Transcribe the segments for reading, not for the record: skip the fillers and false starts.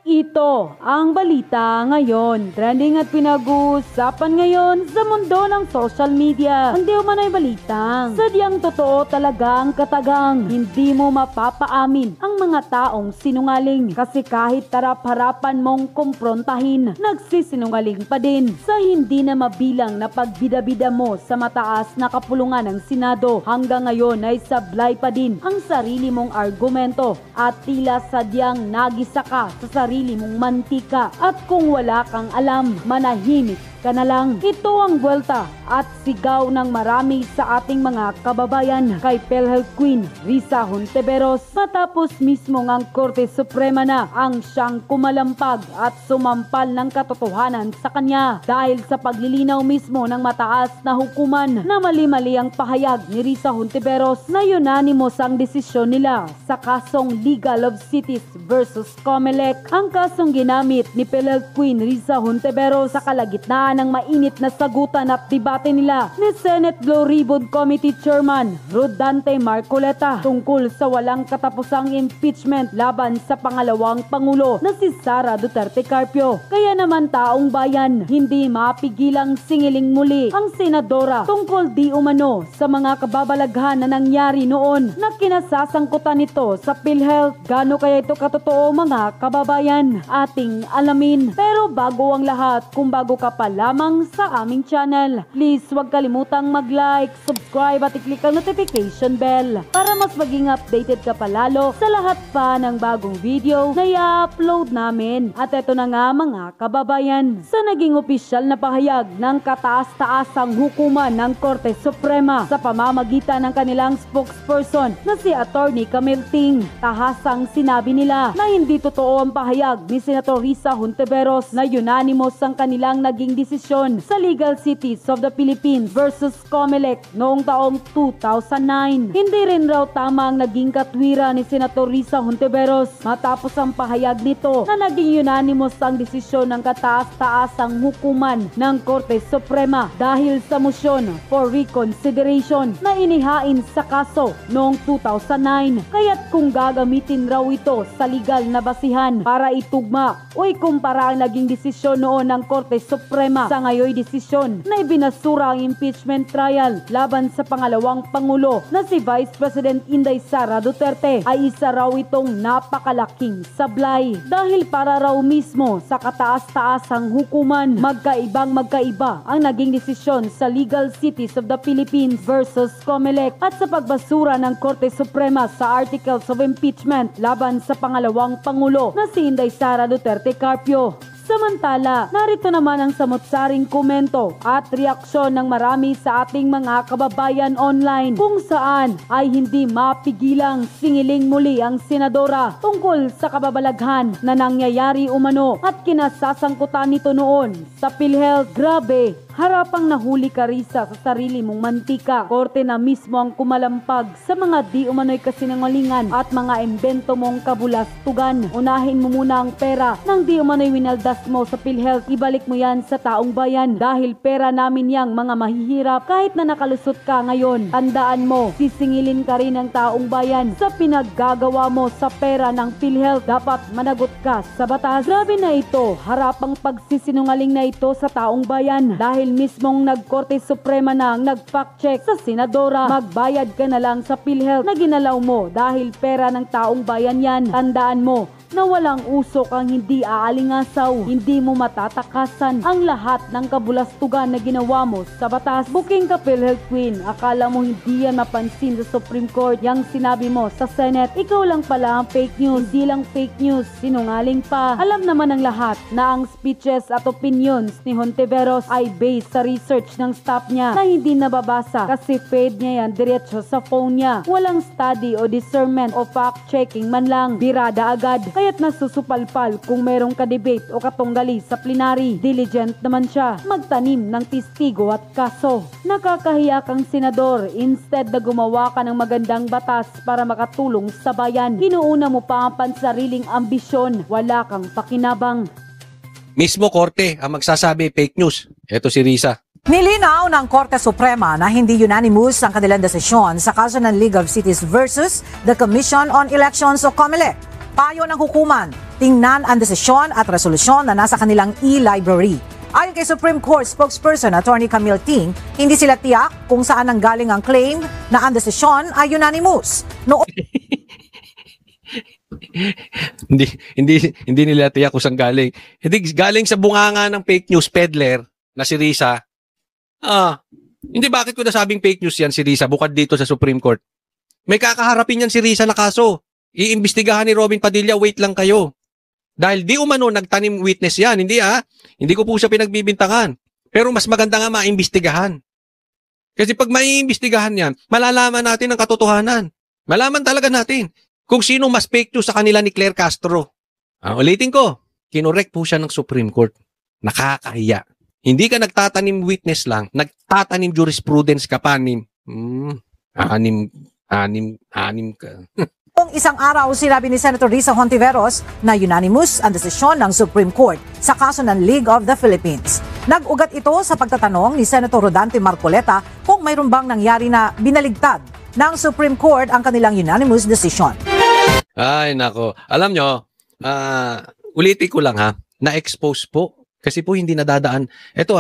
Ito ang balita ngayon. Trending at pinag-uusapan ngayon sa mundo ng social media. Hindi umano'y balitang sadyang totoo talaga ang katagang. Hindi mo mapapaamin ang mga taong sinungaling. Kasi kahit harap-harapan mong kumprontahin, nagsisinungaling pa din. Sa hindi na mabilang na pagbida-bida mo sa mataas na kapulungan ng Senado, hanggang ngayon ay sablay pa din ang sarili mong argumento at tila sadyang nagisa ka sa sarili mong mantika, at kung wala kang alam, manahimik ka na lang. Ito ang buwelta at sigaw ng marami sa ating mga kababayan kay PhilHealth Queen Risa Hontiveros, matapos mismo ang Korte Suprema na ang siyang kumalampag at sumampal ng katotohanan sa kanya dahil sa paglilinaw mismo ng mataas na hukuman na mali-mali ang pahayag ni Risa Hontiveros na unanimous ang desisyon nila sa kasong Legal of Cities versus COMELEC. Ang kasong ginamit ni PhilHealth Queen Risa Hontiveros sa kalagitnaan ng mainit na sagutan at debate nila ni Senate Blue Ribbon Committee Chairman Rodante Marcoleta tungkol sa walang katapusang impeachment laban sa pangalawang Pangulo na si Sara Duterte Carpio. Kaya naman taong bayan, hindi mapigilang singiling muli ang senadora tungkol di umano sa mga kababalaghan na nangyari noon na kinasasangkutan nito sa PhilHealth. Gaano kaya ito katotoo, mga kababayan? Ating alamin. Pero bago ang lahat, kung bago ka pa lamang sa aming channel, please huwag kalimutang mag-like, subscribe at i-click ang notification bell para mas maging updated ka palalo sa lahat pa ng bagong video na i-upload namin. At eto na nga, mga kababayan, sa naging opisyal na pahayag ng kataas-taasang hukuman ng Korte Suprema sa pamamagitan ng kanilang spokesperson na si Attorney Camille Ting, tahasang sinabi nila na hindi totoo ang pahayag ni Senator Risa Hontiveros na unanimous ang kanilang naging desisyon sa Legal Cities of the Philippines versus COMELEC noong taong 2009. Hindi rin raw tama ang naging katwiran ni Senator Risa Hontiveros matapos ang pahayag nito na naging unanimous ang desisyon ng kataas-taasang hukuman ng Korte Suprema dahil sa motion for reconsideration na inihain sa kaso noong 2009. Kaya't kung gagamitin raw ito sa legal na basihan para itugma o ikumpara ang naging desisyon noon ng Korte Suprema sa ngayoy desisyon na ibinasura ang impeachment trial laban sa pangalawang Pangulo na si Vice President Inday Sara Duterte, ay isa raw itong napakalaking sablay dahil para raw mismo sa kataas-taasang hukuman, magkaibang-magkaiba ang naging desisyon sa Legal Cities of the Philippines versus COMELEC at sa pagbasura ng Korte Suprema sa Articles of Impeachment laban sa pangalawang Pangulo na si Inday Sara Duterte Carpio. Samantala, narito naman ang samot-saring komento at reaksyon ng marami sa ating mga kababayan online kung saan ay hindi mapigilang singiling muli ang senadora tungkol sa kababalaghan na nangyayari umano at kinasasangkutan nito noon sa PhilHealth. Grabe! Harapang nahuli ka, Risa, sa sarili mong mantika. Korte na mismo ang kumalampag sa mga di umano'y kasinungalingan at mga imbento mong kabulastugan. Unahin mo muna ang pera nang di umano'y winaldas mo sa PhilHealth. Ibalik mo yan sa taong bayan dahil pera namin yang mga mahihirap kahit na nakalusot ka ngayon. Tandaan mo, sisingilin ka rin ng taong bayan sa pinaggagawa mo sa pera ng PhilHealth. Dapat managot ka sa batas. Grabe na ito, harapang pagsisinungaling na ito sa taong bayan dahil mismong nagkorte suprema na ang nag-fact check sa senadora. Magbayad ka na lang sa PhilHealth na ginalaw mo dahil pera ng taong bayan yan. Tandaan mo na walang usok ang hindi aalingasaw. Hindi mo matatakasan ang lahat ng kabulastugan na ginawa mo sa batas. Booking ka, PhilHealth Queen. Akala mo hindi yan mapansin sa Supreme Court. Yang sinabi mo sa Senate, ikaw lang pala ang fake news. Hindi lang fake news, sinungaling pa. Alam naman ng lahat na ang speeches at opinions ni Hontiveros ay based sa research ng staff niya na hindi nababasa kasi fed niya yan diretso sa phone niya. Walang study o discernment o fact-checking man lang. Birada agad. Kaya't nasusupalpal kung merong ka-debate o katunggali sa plenary. Diligent naman siya magtanim ng testigo at kaso. Nakakahiya kang senador, instead na gumawa ka ng magandang batas para makatulong sa bayan, inuuna mo pa ang pansariling ambisyon. Wala kang pakinabang. Mismo korte ang magsasabi fake news. Ito si Risa. Nilinaw ng Korte Suprema na hindi unanimous ang kanilang desisyon sa kaso ng League of Cities versus the Commission on Elections o COMELEC. Payo ng hukuman, tingnan ang desisyon at resolusyon na nasa kanilang e-library. Ayon kay Supreme Court spokesperson Attorney Camille Ting, hindi sila tiyak kung saan nanggaling ang claim na ang desisyon ay unanimous. Hindi nila tiyak kung saan galing. Hindi galing sa bunganga ng fake news peddler na si Risa. Hindi, bakit ko nasabing fake news yan si Risa bukod dito sa Supreme Court? May kakaharapin yan si Risa na kaso. Iimbestigahan ni Robin Padilla, wait lang kayo. Dahil di umano nagtanim witness yan, hindi Hindi ko po siya pinagbibintangan. Pero mas maganda nga maimbestigahan. Kasi pag maiimbestigahan yan, malalaman natin ang katotohanan. Malaman talaga natin kung sino mas fake news sa kanila ni Claire Castro. Ulitin ko, kinorek po siya ng Supreme Court. Nakakahiya. Hindi ka nagtatanim witness lang, nagtatanim jurisprudence ka pa. Anim ka. Kung isang araw, sinabi ni Senator Risa Hontiveros na unanimous ang desisyon ng Supreme Court sa kaso ng League of the Philippines. Nag-ugat ito sa pagtatanong ni Senator Rodante Marcoleta kung mayroon bang nangyari na binaligtad ng Supreme Court ang kanilang unanimous decision. Ay, nako. Alam nyo, ulitin ko lang na-expose po. Kasi po hindi nadadaan. Ito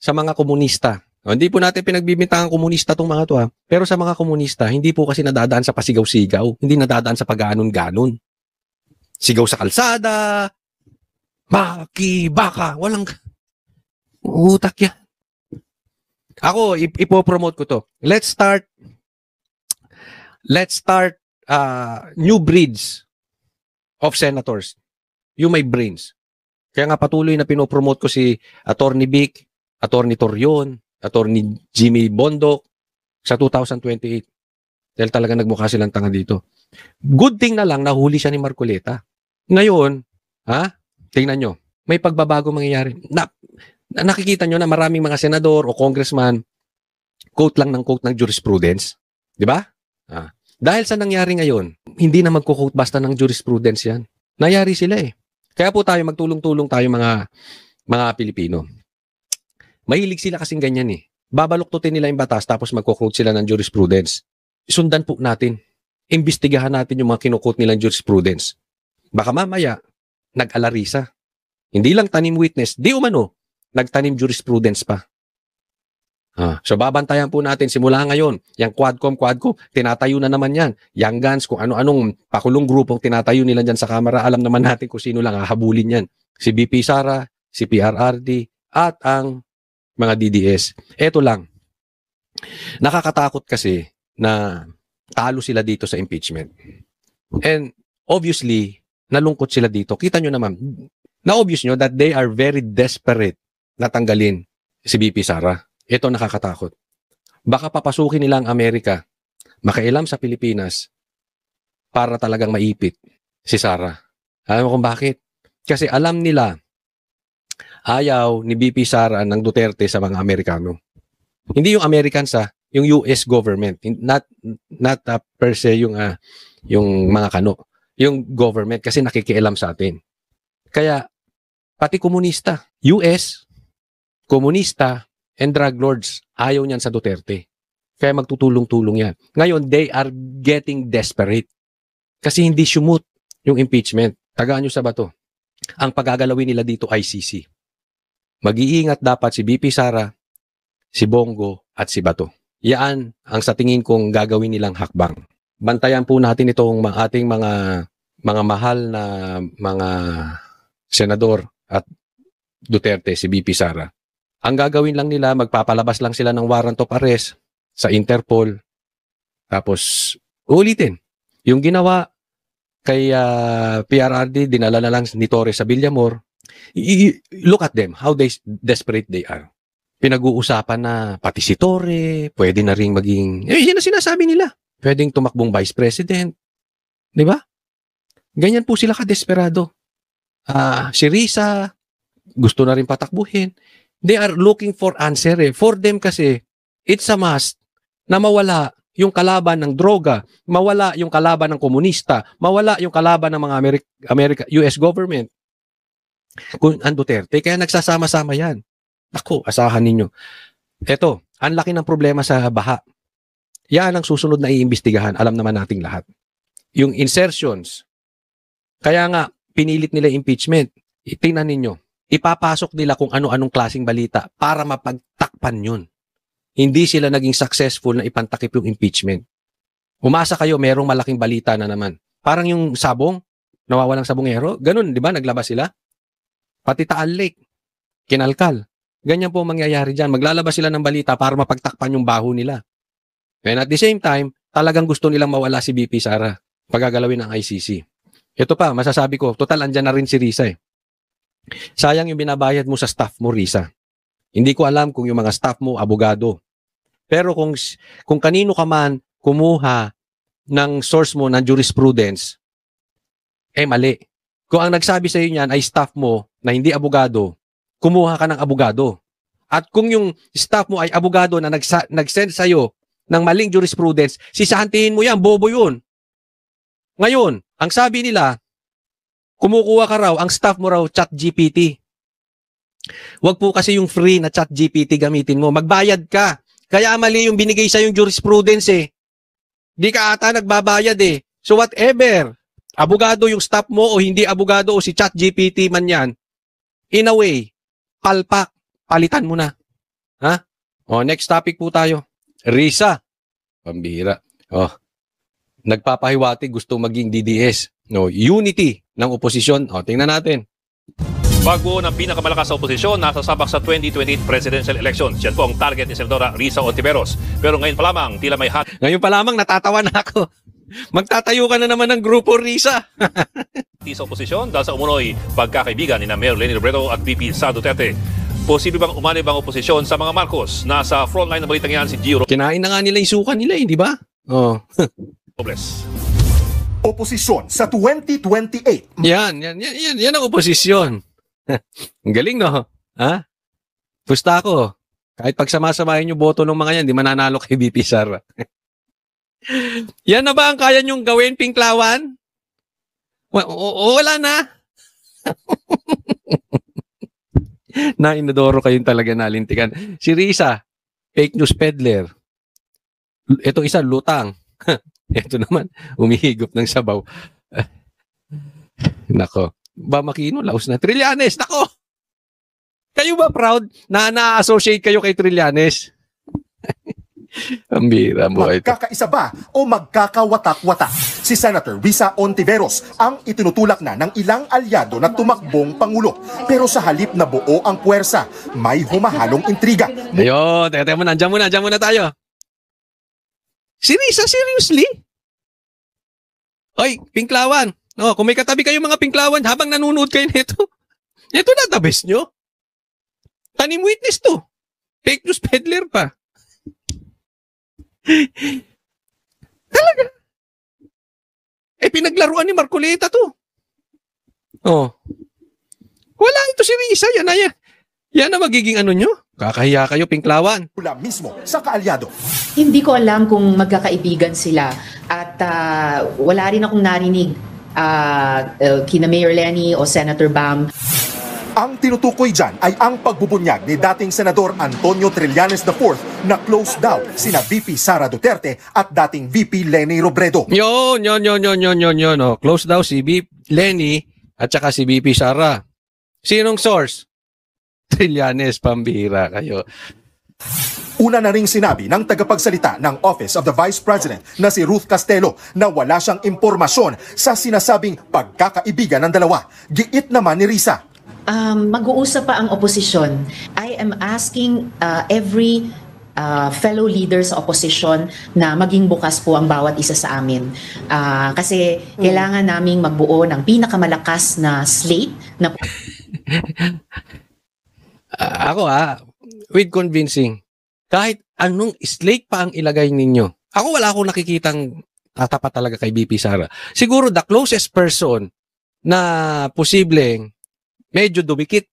sa mga komunista. Hindi po natin pinagbibintangan komunista tong mga to Pero sa mga komunista, hindi po kasi nadadaan sa pasigaw-sigaw. Hindi nadadaan sa pag-ganon-ganon. Sigaw sa kalsada, baka, walang utak yan. Ako, ipopromote ko to. Let's start new breeds of senators. Yung may brains. Kaya nga patuloy na pinopromote ko si Attorney Vic, Attorney Torion, Attorney Jimmy Bondoc sa 2028. Dahil talaga nagmukha silang tanga dito. Good thing na lang nahuli siya ni Marcoleta. Ngayon, tingnan nyo, may pagbabago mangyayari. Nakikita nyo na maraming mga senador o congressman quote ng jurisprudence. Di ba? Dahil sa nangyari ngayon, hindi na magko-quote basta ng jurisprudence yan. Nangyari sila Kaya po tayo, magtulong-tulong tayo mga Pilipino. Mahilig sila kasing ganyan Babaluktutin nila yung batas tapos magko-quote sila ng jurisprudence. Sundan po natin. Imbestigahan natin yung mga kino-quote nilang jurisprudence. Baka mamaya, nag-alarisa. Hindi lang tanim witness, di umano, nagtanim jurisprudence pa. So babantayan po natin simula ngayon. Yung Quadcom, tinatayo na naman yan. Young Guns, kung ano-anong pakulong grupong tinatayo nila dyan sa Kamara, alam naman natin kung sino lang hahabulin yan. Si BP Sara, si PRRD, at ang mga DDS. Eto lang. Nakakatakot kasi na talo sila dito sa impeachment. And obviously, nalungkot sila dito. Kita nyo naman, na-obvious nyo that they are very desperate na tanggalin si BP Sara. Ito nakakatakot. Baka papasukin nila ang Amerika, makailam sa Pilipinas, para talagang maipit si Sara. Alam mo kung bakit? Kasi alam nila, ayaw ni BP Sara ng Duterte sa mga Amerikano. Hindi yung Americans yung US government. Not per se yung mga kano. Yung government kasi nakikialam sa atin. Kaya, pati komunista, US, komunista, and drug lords, ayaw niyan sa Duterte. Kaya magtutulong-tulong yan. Ngayon, they are getting desperate. Kasi hindi sumut yung impeachment. Tagaan nyo sa bato. Ang pagagalawin nila dito ICC. Mag-iingat dapat si BP Sara, si Bongo, at si Bato. Yan ang sa tingin kong gagawin nilang hakbang. Bantayan po natin itong ating mga mahal na mga senador at Duterte, si BP Sara. Ang gagawin lang nila, magpapalabas lang sila ng warrant of arrest sa Interpol. Tapos, ulitin. Yung ginawa kay PRRD, dinala na lang ni Torres sa Villamor. Look at them, how desperate they are. Pinag-uusapan na pati si Torre, pwede na rin maging, yan ang sinasabi nila. Pwedeng tumakbong vice president. Di ba? Ganyan po sila ka-desperado. Si Risa, gusto na rin patakbuhin. They are looking for answer. For them kasi, it's a must na mawala yung kalaban ng droga, mawala yung kalaban ng komunista, mawala yung kalaban ng mga US government. Kung ang Duterte, kaya nagsasama-sama yan. Ako, asahan ninyo. Eto, ang laki ng problema sa baha. Yan ang susunod na iimbestigahan. Alam naman nating lahat. Yung insertions Kaya nga, pinilit nila impeachment. Tingnan ninyo, ipapasok nila kung ano-anong klaseng balita para mapagtakpan yun. Hindi sila naging successful na ipantakip yung impeachment. Umasa kayo, merong malaking balita na naman. Parang yung sabong, nawawalang sabongero, ganun, di ba? Naglabas sila. Pati Taal Lake, kinalkal. Ganyan po mangyayari dyan. Maglalabas sila ng balita para mapagtakpan yung baho nila. And at the same time, talagang gusto nilang mawala si BP Sara. Pagagalawin ng ICC. Ito pa, masasabi ko, total andyan na rin si Risa eh. Sayang yung binabayad mo sa staff mo, Risa. Hindi ko alam kung yung mga staff mo, abogado. Pero kung kanino ka man kumuha ng source mo ng jurisprudence, mali. Kung ang nagsabi sa iyo niyan ay staff mo na hindi abogado, kumuha ka ng abogado. At kung yung staff mo ay abogado na nag-send sa iyo ng maling jurisprudence, sisahantiin mo yan, bobo yun. Ngayon, ang sabi nila, kumukuha ka raw, ang staff mo raw, ChatGPT. Huwag po kasi yung free na ChatGPT gamitin mo. Magbayad ka. Kaya mali yung binigay sa yung jurisprudence eh. Di ka ata nagbabayad eh. So whatever, abogado yung staff mo o hindi abogado o si ChatGPT man yan, in a way, palpak, palitan mo na. Ha? O, next topic po tayo. Risa. Pambihira. O, nagpapahiwatig, gusto maging DDS. No, unity ng oposisyon. O, tingnan natin. Pagbuo ng pinakamalakas sa oposisyon, nasa sabak sa 2028 presidential elections. Yan po ang target ni Senadora Risa Hontiveros. Pero ngayon pa lamang, tila may hat. Ngayon pa lamang, natatawa na ako. Magtatayo ka na naman ng grupo, Risa. Sa oposisyon dahil sa umunoy pagkakaibigan ni Mayor Leni Robredo at VP Sara Duterte. Posible bang umanib ang oposisyon sa mga Marcos? Nasa frontline ng balitang yan si Gio Kinain na nga nila yung suka nila, di ba? Oh. Robles. Oposisyon sa 2028. Yan ang oposisyon. Ang galing, no? Ha? Pusta ako. Kahit pagsama-samahin yung boto ng mga yan, di mananalo kay VP Sara. Yan na ba ang kaya nyong gawin, Pinklawan? Wala na. Inodoro kayong talaga nalintikan. Si Risa, fake news peddler. Ito isa, lutang. Ito naman, umihigop ng sabaw. Nako. Ba Makino, laos na. Trillanes, nako! Kayo ba proud na na-associate kayo kay Trillanes? Ang bira mo ito. Magkakaisa ba o magkakawatak-watak? Si Senator Risa Hontiveros ang itinutulak na ng ilang alyado na tumakbong pangulo. Pero sa halip na buo ang puwersa, may humahalong intriga. Ayun, teka muna, andyan muna tayo. Si Risa, seriously? Oy, Pinklawan. No, kung may katabi kayo mga Pinklawan habang nanonood kayo nito, ito na the best nyo. Tanim witness to. Fake news peddler pa. Talaga. Pinaglaruan ni Marcoleta to. Oh. Wala ito si Risa. Yan na magiging ano nyo. Kakahiya kayo, Pinklawan. Mula mismo sa kaalyado. Hindi ko alam kung magkakaibigan sila at wala rin akong narinig kina Mayor Leni o Senator Bam. Ang tinutukoy dyan ay ang pagbubunyag ni dating Senador Antonio Trillanes IV na close daw sina VP Sara Duterte at dating VP Leni Robredo. Yun. Oh, close daw si VP Leni at saka si VP Sara. Sinong source? Trillanes, pambihira kayo. Una na ring sinabi ng tagapagsalita ng Office of the Vice President na si Ruth Castelo na wala siyang impormasyon sa sinasabing pagkakaibigan ng dalawa. Giit naman ni Risa. Mag-uusap pa ang oposisyon. I am asking every fellow leader sa opposition na maging bukas po ang bawat isa sa amin. Kasi kailangan naming magbuo ng pinakamalakas na slate na ako with convincing. Kahit anong slate pa ang ilagay ninyo. Ako wala akong nakikitang tatapat talaga kay VP Sara. Siguro the closest person na posibleng medyo dumikit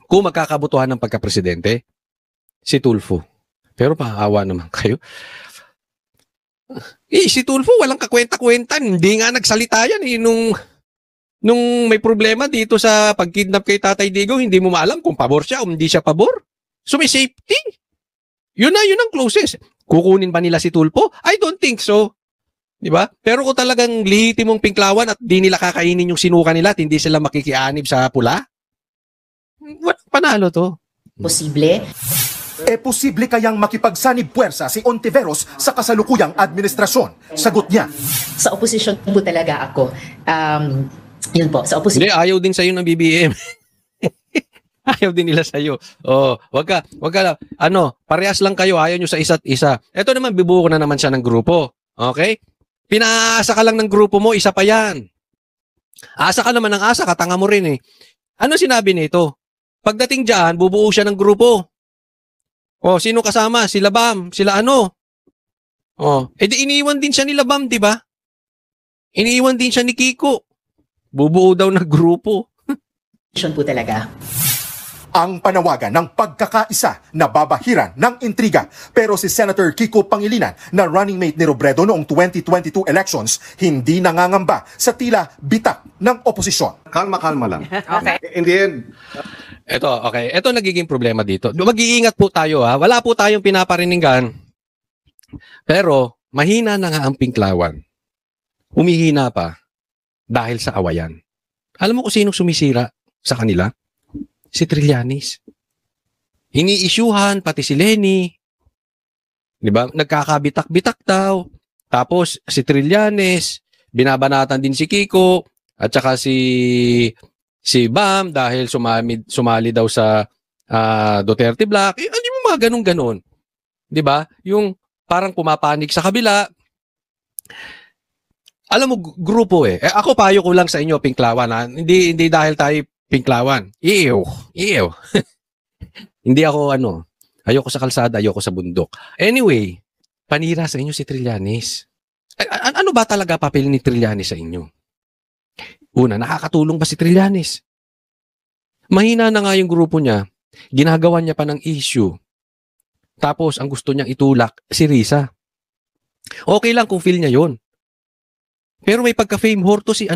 kung magkakabutuhan ng pagkapresidente, si Tulfo. Pero maawa naman kayo. Si Tulfo walang kakwenta-kwenta. Hindi nga nagsalita yan nung may problema dito sa pagkidnap kay Tatay Digong, hindi mo maalam kung pabor siya o hindi siya pabor. So may safety. Yun ang closest. Kukunin ba nila si Tulfo? I don't think so. Di ba? Pero kung talagang lehitimong pinklawan at di nila kakainin yung sinuka nila at hindi sila makikianib sa pula, panalo to. Posible. Posible kayang makipagsanib puwersa si Ontiveros sa kasalukuyang administrasyon? Sagot niya. Sa oposisyon po talaga ako. Yun po, sa oposisyon. Hindi, ayaw din sa'yo ng BBM. Ayaw din nila sa'yo. Wag ka, parehas lang kayo, ayaw nyo sa isa't isa. Ito naman, bibuo na naman siya ng grupo. Okay? Pinaasa ka lang ng grupo mo, isa pa yan. Asa ka naman ng asa, katanga mo rin eh. Ano sinabi nito? Pagdating dyan, bubuo siya ng grupo. Sino kasama? Sila Bam, sila ano? Edi iniwan din siya nila Bam, di ba? Iniwan din siya ni Kiko. Bubuo daw ng grupo. Po talaga. Ang panawagan ng pagkakaisa na babahiran ng intriga. Pero si Senator Kiko Pangilinan na running mate ni Robredo noong 2022 elections, hindi nangangamba sa tila bitak ng oposisyon. Kalma lang. Okay. In the end, Ito nagiging problema dito. Mag-iingat po tayo ha. Wala po tayong pinapariningan. Pero mahina na nga ang pinklawan. Humihina pa dahil sa awayan. Alam mo kung sinong sumisira sa kanila? Si Trillanes. Ini-isyuhan pati si Lenny. 'Di ba? Nagkakabitak-bitak daw. Tapos si Trillanes, binabanatan din si Kiko at saka si Bam dahil sumali daw sa Duterte Black. Hindi mo mga ganun-ganon. 'Di ba? Yung parang pumapanig sa kabila. Alam mo, grupo eh. Ako payo ko lang sa inyo, pinklawan ha. Hindi dahil tayo pinklawan. Ew. Hindi ako ayoko sa kalsada, ayoko sa bundok. Anyway, panira sa inyo si Trillanes. Ano ba talaga papel ni Trillanes sa inyo? Una, nakakatulong ba si Trillanes? Mahina na nga yung grupo niya. Ginagawa niya pa ng issue. Tapos, ang gusto niyang itulak, si Risa. Okay lang kung feel niya yon. Pero may pagka-fame whore to si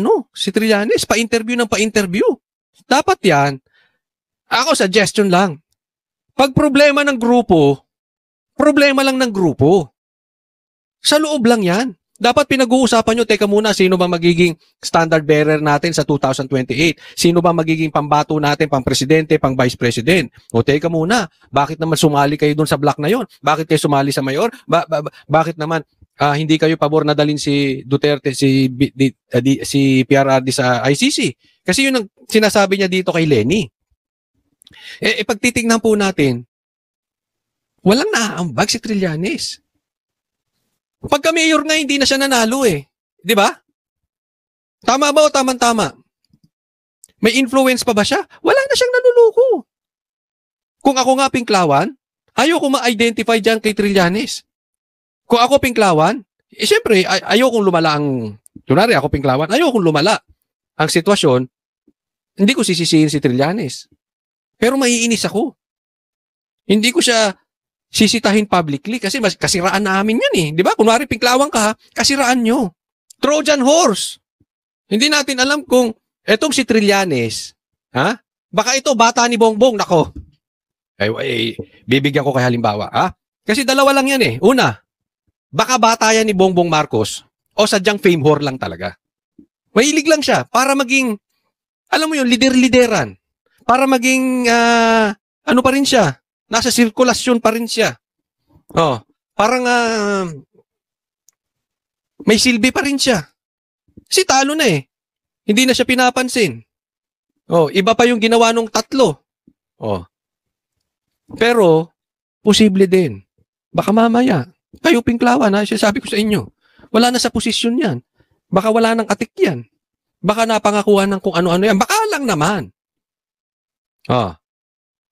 Trillanes. Pa-interview ng pa-interview. Dapat yan. Ako, suggestion lang. Pag problema ng grupo, problema lang ng grupo. Sa loob lang yan. Dapat pinag-uusapan nyo, teka muna, sino ba magiging standard bearer natin sa 2028? Sino ba magiging pambato natin, pang-presidente, pang-vice-president? Teka muna, bakit naman sumali kayo dun sa block na yon? Bakit kayo sumali sa mayor? Bakit naman hindi kayo pabor na dalhin si Duterte, si PRRD sa ICC? Kasi yun ang sinasabi niya dito kay Lenny. Pag titignan po natin, walang naaambag si Trillanes. Pagka mayor nga, hindi na siya nanalo eh. Di ba? Tama ba o tama-tama? May influence pa ba siya? Wala na siyang nanuluko. Kung ako nga pinklawan, ayoko ma-identify dyan kay Trillanes. Kung ako pinklawan, siyempre, ayokong lumala kunwari ako pinklawan, ayokong lumala ang sitwasyon, hindi ko sisisihin si Trillanes. Pero maiinis ako. Hindi ko siya sisitahin publicly kasi kasiraan namin yan eh. Di ba? Kunwari pinklawan ka, kasiraan nyo. Trojan horse. Hindi natin alam kung etong si Trillanes, baka ito bata ni Bongbong, nako. Bibigyan ko kay halimbawa, Kasi dalawa lang yan eh. Una, baka bata yan ni Bongbong Marcos o sadyang fame whore lang talaga. Mahilig lang siya para maging, alam mo yun, lider-lideran. Para maging, pa rin siya. Nasa sirkulasyon pa rin siya. Parang may silbi pa rin siya. Kasi talo na eh. Hindi na siya pinapansin. Iba pa yung ginawa nung tatlo. Pero, posible din. Baka mamaya, kayo pinklawan sabi ko sa inyo. Wala na sa posisyon yan. Baka wala nang atik yan. Baka napangakuha ng kung ano-ano yan. Baka lang naman.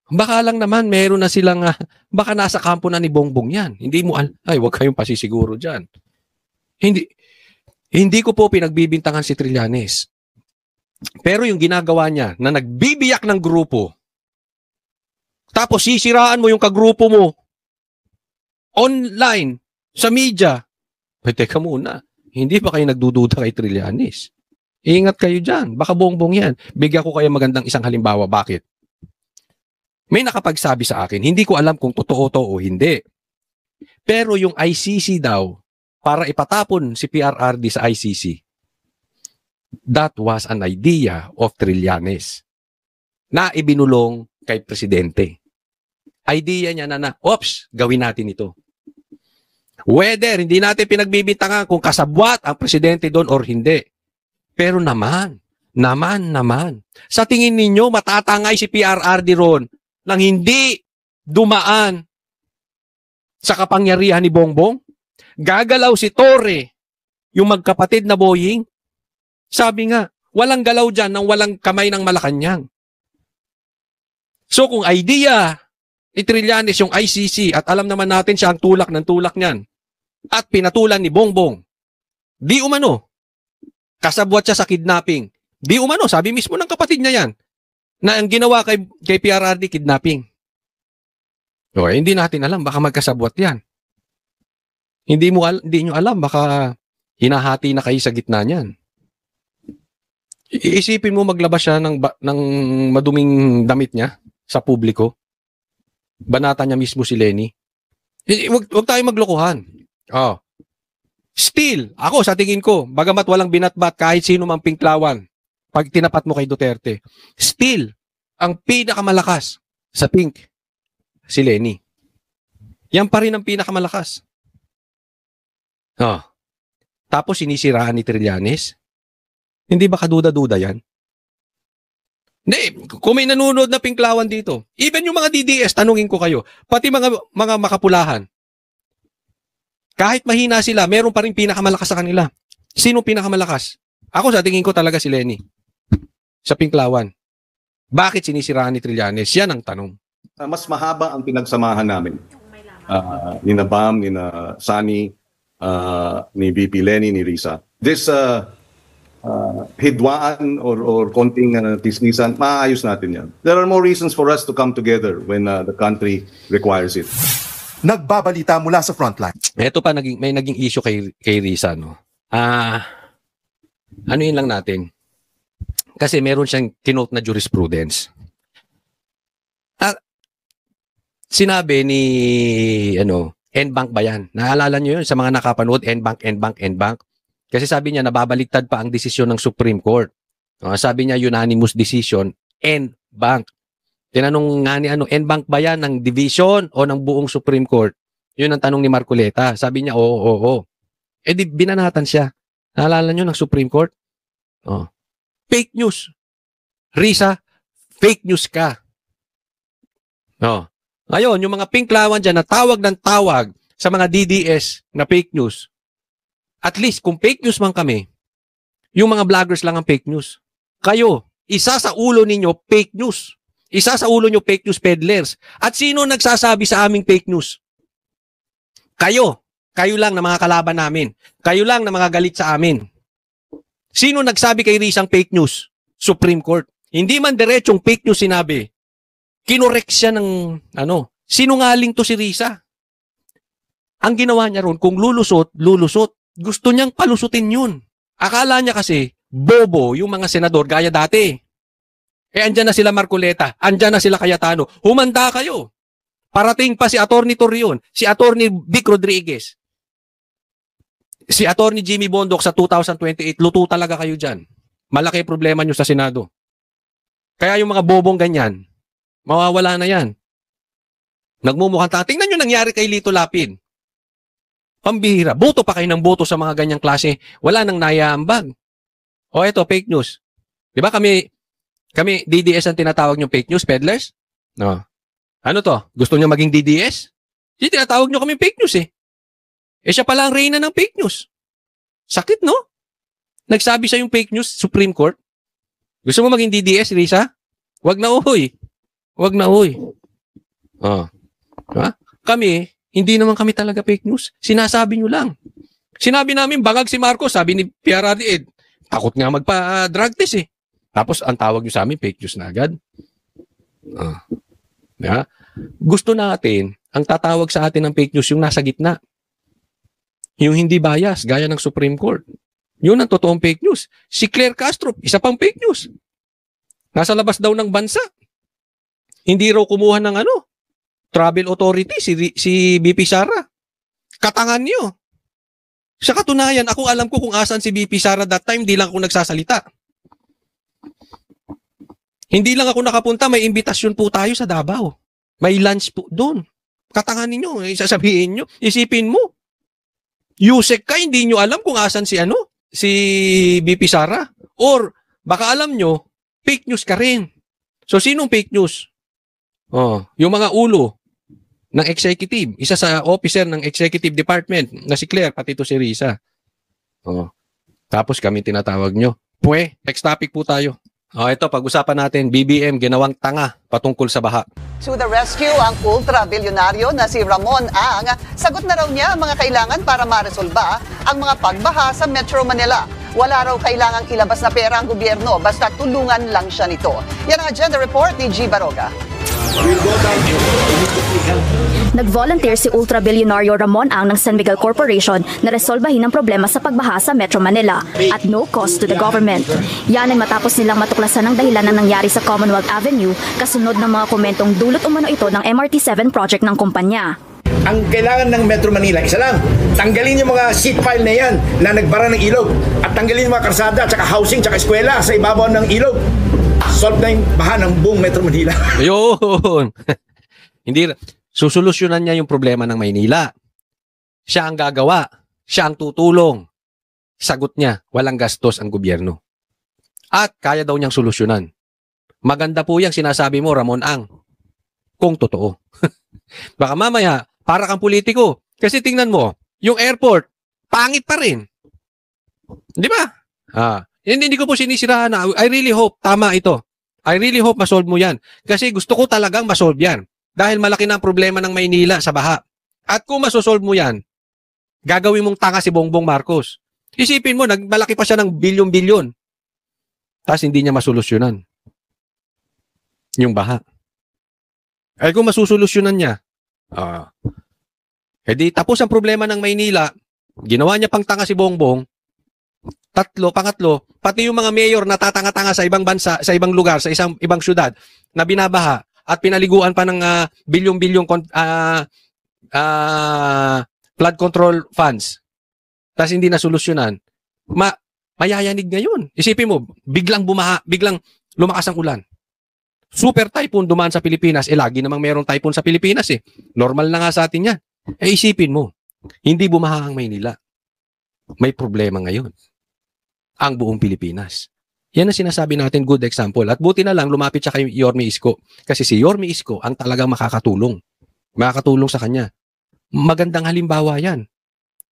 Baka lang naman meron na silang, baka nasa kampo na ni Bongbong yan. Hindi mo, huwag kayong pasisiguro dyan. Hindi ko po pinagbibintangan si Trillanes. Pero yung ginagawa niya na nagbibiyak ng grupo, tapos sisiraan mo yung kagrupo mo online, sa media. Teka muna, hindi ba kayo nagdududa kay Trillanes? Ingat kayo dyan. Baka Bongbong yan. Bigyan ko kayo magandang isang halimbawa. Bakit? May nakapagsabi sa akin, hindi ko alam kung totoo to o hindi. Pero yung ICC daw, para ipatapon si PRRD sa ICC. That was an idea of Trillanes na ibinulong kay Presidente. Idea niya na, oops, gawin natin ito. Whether hindi natin pinagbibintangan kung kasabwat ang Presidente doon or hindi. Pero naman, sa tingin ninyo, matatangay si PRRD ron nang hindi dumaan sa kapangyarihan ni Bongbong? Gagalaw si Torre, yung magkapatid na Boying. Sabi nga, walang galaw dyan nang walang kamay ng Malacanang. So kung idea ni Trillanes yung ICC at alam naman natin siya ang tulak ng tulak niyan at pinatulan ni Bongbong, di umano, kasabwat siya sa kidnapping. Di umano, sabi mismo ng kapatid niya yan, na ang ginawa kay PRRD, kidnapping. Okay, hindi natin alam, baka magkasabwat yan. Hindi nyo alam, baka hinahati na kayo sa gitna niyan. Iisipin mo maglabas siya ng maduming damit niya sa publiko. Banata niya mismo si Lenny. Huwag tayo maglokohan. Oh. Still, ako sa tingin ko, bagamat walang binatbat kahit sino mang pinklawan, pag tinapat mo kay Duterte, still, ang pinakamalakas sa pink, si Lenny. Yan pa rin ang pinakamalakas. Oh. Tapos sinisiraan ni Trillanes. Hindi ba kaduda-duda yan? Hindi, kung may nanonood na pinklawan dito, even yung mga DDS, tanungin ko kayo, pati mga makapulahan, kahit mahina sila, meron pa rin pinakamalakas sa kanila. Sino pinakamalakas? Ako sa tingin ko talaga si Lenny. Sa pinklawan. Bakit sinisiraan ni Trillanes? Yan ang tanong. Mas mahaba ang pinagsamahan namin. Nina Bam, nina Sani, ni VP Lenny, ni Risa. This hidwaan or konting tisnisan, maayos natin yan. There are more reasons for us to come together when the country requires it. Nagbabalita mula sa frontline. Ito pa, may naging issue kay Risa, no? Ano yun lang natin? Kasi meron siyang kinote na jurisprudence. Sinabi ni, N-Bank ba yan? Naalala nyo yun sa mga nakapanood, N-Bank. Kasi sabi niya, nababaligtad pa ang desisyon ng Supreme Court. Sabi niya, unanimous decision, N-Bank. Tinanong nga ni N-Bank ba yan ng division o ng buong Supreme Court? Yun ang tanong ni Marcoleta. Sabi niya, oo. Eh di binanatan siya. Naalala nyo ng Supreme Court? Fake news. Risa, fake news ka. Ngayon, yung mga pinklawan dyan na tawag ng tawag sa mga DDS na fake news, at least kung fake news man kami, yung mga vloggers lang ang fake news. Kayo, isa sa ulo ninyo fake news. Isa sa ulo nyo fake news peddlers. At sino nagsasabi sa aming fake news? Kayo. Kayo lang na mga kalaban namin. Kayo lang na mga galit sa amin. Sino nagsabi kay Risang fake news? Supreme Court. Hindi man diretsong fake news sinabi. Kinorek siya ng sinungaling to si Risa. Ang ginawa niya ron, kung lulusot. Gusto niyang palusutin yun. Akala niya kasi, bobo yung mga senador gaya dati. Andyan na sila Marcoleta, andyan na sila Cayetano. Humanda kayo. Parating pa si Atty. Torreon, si Atty. Vic Rodriguez, si Atty. Jimmy Bondoc sa 2028, luto talaga kayo dyan. Malaki problema nyo sa Senado. Kaya yung mga bobong ganyan, mawawala na yan. Nagmumukhang tingnan nyo nangyari kay Lito Lapid. Pambihira. Boto pa kayo ng boto sa mga ganyang klase. Wala nang nayaambag. Ito, fake news. Di ba kami DDS ang tinatawag nyo fake news, peddlers? No. Ano to? Gusto nyo maging DDS? Hindi, tinatawag nyo kami fake news eh. Siya pala ang reyna ng fake news. Sakit, no? Nagsabi siya yung fake news, Supreme Court. Gusto mo maging DDS, Risa? Wag na uy. Kami, hindi naman kami talaga fake news. Sinasabi nyo lang. Sinabi namin, bangag si Marcos, sabi ni PRRD, takot nga magpa-drug test eh. Tapos, ang tawag nyo sa amin, fake news na agad. Gusto natin, ang tatawag sa atin ng fake news, yung nasa gitna. Yung hindi bias, gaya ng Supreme Court. Yun ang totoong fake news. Si Claire Castro, isa pang fake news. Nasa labas daw ng bansa. Hindi raw kumuha ng travel authority, si BP Sara. Katangan niyo. Sa katunayan, ako alam ko kung asan si VP Sara that time, hindi lang ako nagsasalita. Hindi lang ako nakapunta, may imbitasyon po tayo sa Davao. May lunch po doon. Katanganin nyo, sasabihin nyo, isipin mo. Yusek ka, hindi nyo alam kung asan si VP Sara. Or, baka alam nyo, fake news ka rin. So, sinong fake news? Yung mga ulo ng executive, isa sa officer ng executive department na si Claire, pati to si Risa. Tapos kami tinatawag nyo. Next topic po tayo. Ito, pag-usapan natin, BBM ginawang tanga patungkol sa baha. To the rescue ang ultra-bilyonaryo na si Ramon Ang. Sagot na raw niya ang mga kailangan para maresolba ang mga pagbaha sa Metro Manila. Wala raw kailangang ilabas na pera ang gobyerno, basta tulungan lang siya nito. Yan ang agenda report ni G. Baroga. Nag-volunteer si ultra-bilyonaryo Ramon Ang ng San Miguel Corporation na resolbahin ang problema sa pagbaha sa Metro Manila at no cost to the government. Yan ay matapos nilang matuklasan ang dahilan ng nangyari sa Commonwealth Avenue kasunod ng mga komentong dulot umano ito ng MRT-7 project ng kumpanya. Ang kailangan ng Metro Manila, isa lang, tanggalin yung mga seat pile na yan na nagbara ng ilog at tanggalin yung mga karsada, tsaka housing, tsaka eskwela sa ibabaw ng ilog. Solve na yung baha ng buong Metro Manila. Ayun! Hindi, susolusyonan niya yung problema ng Maynila. Siya ang gagawa. Siya ang tutulong. Sagot niya, walang gastos ang gobyerno. At kaya daw niyang solusyonan. Maganda po yung sinasabi mo, Ramon Ang. Kung totoo. Baka mamaya, para kang politiko. Kasi tingnan mo, yung airport, pangit pa rin. Di ba? Hindi ko po sinisirahan na. I really hope, tama ito. I really hope masolve mo yan. Kasi gusto ko talagang masolve yan. Dahil malaki na ang problema ng Maynila sa baha. At kung masosolve mo yan, gagawin mong tanga si Bongbong Marcos. Isipin mo, malaki pa siya ng bilyon-bilyon. Tapos hindi niya masolusyonan yung baha. Ay kung masusolusyonan niya, edi tapos ang problema ng Maynila, ginawa niya pang tanga si Bongbong, pangatlo, pati yung mga mayor na tatanga-tanga sa ibang bansa, sa ibang lugar, sa ibang syudad, na binabaha, at pinaliguan pa ng bilyong-bilyong flood control funds, tapos hindi na solusyonan, mayayanig ngayon. Isipin mo, biglang bumaha, biglang lumakas ang ulan. Super typhoon dumaan sa Pilipinas. Lagi namang merong typhoon sa Pilipinas eh. Normal na nga sa atin yan. Isipin mo, hindi bumaha ang Maynila. May problema ngayon. Ang buong Pilipinas. Yan ang sinasabi natin, good example. At buti na lang lumapit siya kay Yorme Isko. Kasi si Yorme Isko ang talagang makakatulong. Makakatulong sa kanya. Magandang halimbawa yan.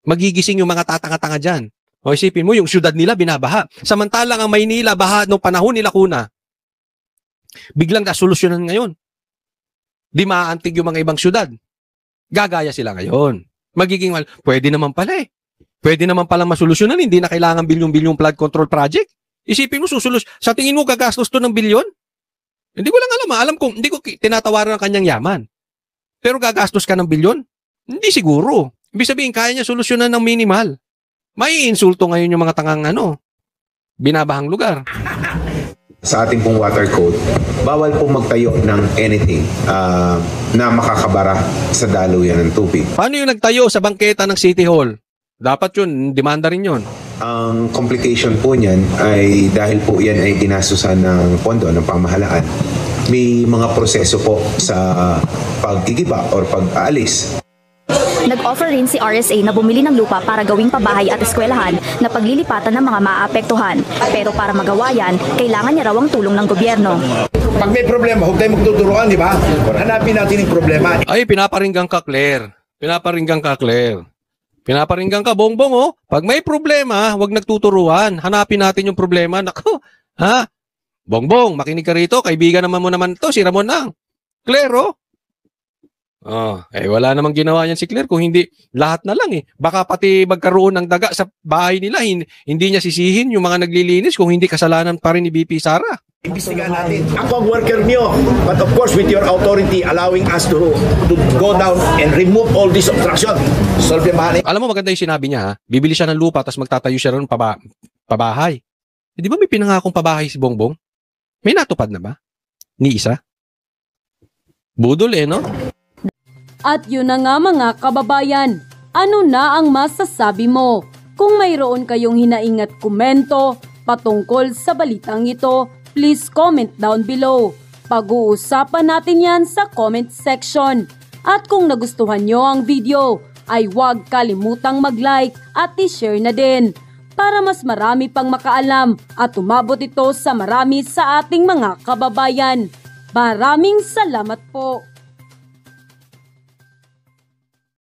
Magigising yung mga tatanga-tanga dyan. O isipin mo, yung syudad nila binabaha. Samantalang ang Maynila, baha noong panahon nila kuna. Biglang nasolusyonan ngayon. Di maaantig yung mga ibang syudad. Gagaya sila ngayon. Magiging pwede naman pala eh. Pwede naman pala masolusyonan. Hindi na kailangan bilyong-bilyong flood control project. Isipin mo, sa tingin mo gagastos to ng bilyon? Hindi ko lang alam. Alam ko, hindi ko tinatawaran ang kanyang yaman. Pero gagastos ka ng bilyon? Hindi siguro. Ibig sabihin, kaya niya solusyonan ng minimal. May insulto ngayon yung mga tangang binabahang lugar. Sa ating pong water code, bawal po magtayo ng anything na makakabara sa daluyan ng tubig. Paano yung nagtayo sa bangketa ng City Hall? Dapat yun, demanda rin yun. Ang complication po niyan ay dahil po yan ay ginastusan ng pondo ng pamahalaan. May mga proseso po sa paggigiba or pag-aalis. Nag-offer rin si RSA na bumili ng lupa para gawing pabahay at eskwelahan na paglilipatan ng mga maaapektuhan. Pero para magawa yan, kailangan niya raw ang tulong ng gobyerno. Pag may problema, huwag tayong magtuturuan, di ba? Hanapin natin yung problema. Ay, pinaparinggan ka, Claire. Pinaparinggan ka, Claire. Pinaparinggan ka, Bongbong, oh. Pag may problema, huwag nagtuturuan. Hanapin natin yung problema. Naku, ha? Bongbong, makinig ka rito. Kaibigan naman mo naman to, si Ramon Ang. Claire, oh. Wala namang ginawa niyan si Claire kung hindi lahat na lang eh. Baka pati magkaroon ng daga sa bahay nila, hindi niya sisihin yung mga naglilinis kung hindi kasalanan pa rin ni BP Sara. Imbestigahan natin. Ako ang worker niyo, but of course with your authority allowing us to go down and remove all this obstruction. Solve yung bahay. Alam mo, maganda yung sinabi niya, ha? Bibili siya ng lupa tapos magtatayo siya ron pabahay. Di ba may pinangakong pabahay si Bongbong? May natupad na ba? Ni isa? Budol no? At yun na nga mga kababayan, ano na ang masasabi mo? Kung mayroon kayong hinaing at komento patungkol sa balitang ito, please comment down below. Pag-uusapan natin yan sa comment section. At kung nagustuhan nyo ang video, ay huwag kalimutang mag-like at i-share na din para mas marami pang makaalam at umabot ito sa marami sa ating mga kababayan. Maraming salamat po!